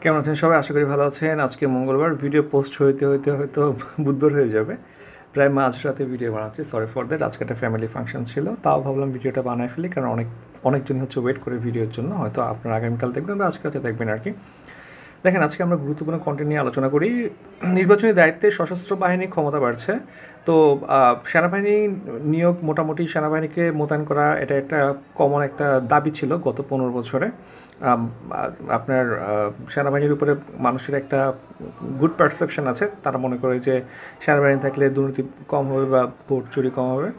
কেমন আছেন সবাই? আশা করি ভালো আছেন। আজকে মঙ্গলবার, ভিডিও পোস্ট হইতে হইতে হয়তো বুধবার হয়ে যাবে। প্রায় মাঝরাতে ভিডিও বানাচ্ছি, সরি ফর দ্যাট। আজকে একটা ফ্যামিলি ফাংশন ছিল, তাও ভাবলাম ভিডিওটা বানায় ফেলি, কারণ অনেকজন হচ্ছে ওয়েট করে ভিডিওর জন্য। হয়তো আপনারা আগামীকাল দেখবেন বা আজকে রাতে দেখবেন আর কি। দেখেন, আজকে আমরা গুরুত্বপূর্ণ কন্টেন্ট নিয়ে আলোচনা করি। নির্বাচনী দায়িত্বে সশস্ত্র বাহিনী ক্ষমতা বাড়ছে। তো সেনাবাহিনী নিয়োগ, মোটামুটি সেনাবাহিনীকে মোতায়েন করা, এটা একটা কমন একটা দাবি ছিল গত 15 বছরে। আপনার সেনাবাহিনীর উপরে মানুষের একটা গুড পারসেপশন আছে। তারা মনে করে যে সেনাবাহিনী থাকলে দুর্নীতি কম হবে বা ভোট চুরি কম হবে।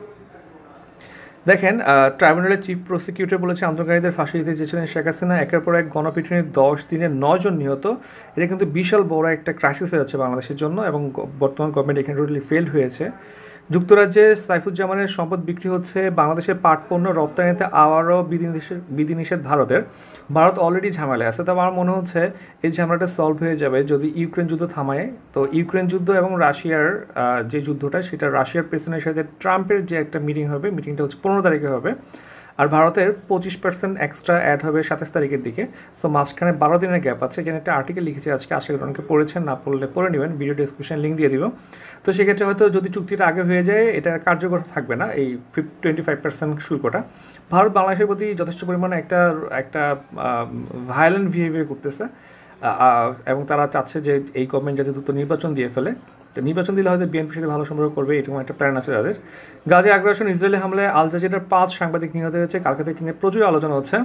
দেখেন, ট্রাইব্যুনালের চিফ প্রসিকিউটর বলেছে আন্দোলনকারীদের ফাঁসি দিতে চেয়েছিলেন শেখ হাসিনা। একের পর এক গণপিটুনির 10 দিনে 9 জন নিহত। এটা কিন্তু বিশাল বড় একটা ক্রাইসিস হয়ে যাচ্ছে বাংলাদেশের জন্য, এবং বর্তমান গভর্নমেন্ট এখানে টোটালি ফেলড হয়েছে। যুক্তরাজ্যে সাইফুজ্জামানের সম্পদ বিক্রি হচ্ছে। বাংলাদেশের পাট পণ্য রপ্তানিতে আবারও বিধিনিষেধ ভারতের। ভারত অলরেডি ঝামেলায় আছে, তবে আমার মনে হচ্ছে এই ঝামেলাটা সলভ হয়ে যাবে যদি ইউক্রেন যুদ্ধ থামায়। তো ইউক্রেন যুদ্ধ এবং রাশিয়ার যে যুদ্ধটা, সেটা রাশিয়ার প্রেসিডেন্টের সাথে ট্রাম্পের যে একটা মিটিং হবে, মিটিংটা হচ্ছে 15 তারিখে হবে। আর ভারতের 25% এক্সট্রা অ্যাড হবে 27 তারিখের দিকে। সো মাঝখানে 12 দিনের গ্যাপ আছে। এখানে একটা আর্টিকেল লিখেছে আজকে, আশা করি অনেকে পড়েছেন, না পড়লে পড়ে নেবেন, ভিডিও ডিসক্রিপশন লিঙ্ক দিয়ে দিব। তো সেক্ষেত্রে হয়তো যদি চুক্তিটা আগে হয়ে যায়, এটা কার্যকর থাকবে না এই 25% শুল্কটা। ভারত বাংলাদেশের প্রতি যথেষ্ট পরিমাণে একটা একটা ভায়োলেন্ট বিহেভিয়ার করতেছে, এবং তারা চাচ্ছে যে এই গভর্নমেন্ট যাতে দ্রুত নির্বাচন দিয়ে ফেলে। তো নির্বাচন দিলে হয়তো বিএনপির সাথে ভালো সম্পর্ক করবে, এরকম একটা প্ল্যান আছে তাদের। গাজা আগ্রাসন, ইসরায়েলি হামলায় আল জাজিরার 5 সাংবাদিক নিহত হয়েছে। কালকে থেকে নিয়ে প্রচুর আলোচনা হচ্ছে।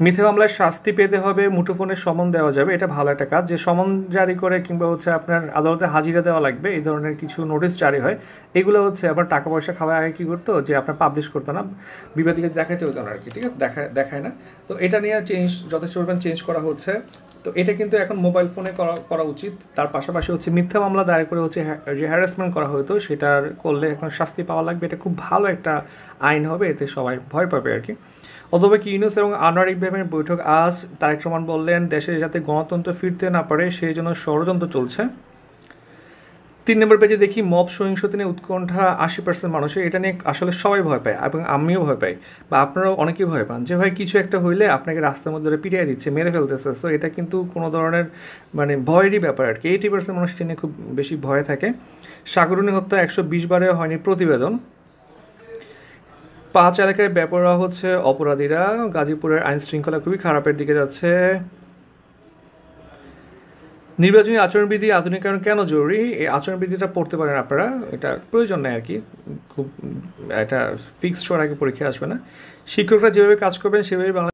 মিথ্যা মামলায় শাস্তি পেতে হবে, মুঠোফোনের সমন দেওয়া যাবে, এটা ভালো একটা কাজ। যে সমন জারি করে কিংবা হচ্ছে আপনার আদালতে হাজিরা দেওয়া লাগবে, এই ধরনের কিছু নোটিশ জারি হয়, এগুলো হচ্ছে আবার টাকা পয়সা খাওয়া আগে কী করতো, যে আপনার পাবলিশ করতো না, বিবাদীকে দেখাতে হতো না আর কি, ঠিক আছে, দেখায় না। তো এটা নিয়ে যথেষ্ট পরিমাণ চেঞ্জ করা হচ্ছে। তো এটা কিন্তু এখন মোবাইল ফোনে করা উচিত। তার পাশাপাশি হচ্ছে মিথ্যা মামলা দায়ের করে হচ্ছে যে হ্যারাসমেন্ট করা হতো, সেটার করলে এখন শাস্তি পাওয়া লাগবে। এটা খুব ভালো একটা আইন হবে, এতে সবাই ভয় পাবে আর কি। অধ্যাপক ইউনূস এবং আনোয়ার ইব্রাহিমের বৈঠক আজ। তারেক রহমান বললেন, দেশে যাতে গণতন্ত্র ফিরতে না পারে সেই জন্য ষড়যন্ত্র চলছে। 3 নম্বর পেজে দেখি, মব সহিংসতা নিয়ে উৎকণ্ঠা 80% মানুষের। এটা নিয়ে আসলে সবাই ভয় পায়, এবং আমিও ভয় পাই, বা আপনারাও অনেকেই ভয় পান, যে ভাই কিছু একটা হইলে আপনাকে রাস্তার মধ্যে পিটিয়ে দিচ্ছে, মেরে ফেলতেছে। সো এটা কিন্তু কোনো ধরনের মানে ভয়েরই ব্যাপার আর কি। 80% মানুষ নিয়ে খুব বেশি ভয় থাকে। সাগরণী হত্যা 120 বারে হয়নি প্রতিবেদন। 5 এলাকায় বেপরোয়া হচ্ছে অপরাধীরা। গাজীপুরের আইন শৃঙ্খলা খুবই খারাপের দিকে যাচ্ছে। নির্বাচনী আচরণবিধি আধুনিকায়ন কেন জরুরি? এই আচরণবিধিটা পড়তে পারেন আপনারা, এটা প্রয়োজন নেই আর কি, খুব এটা ফিক্সড হওয়ার আগে পরীক্ষা আসবে না। শিক্ষকরা যেভাবে কাজ করবেন সেভাবে বাংলা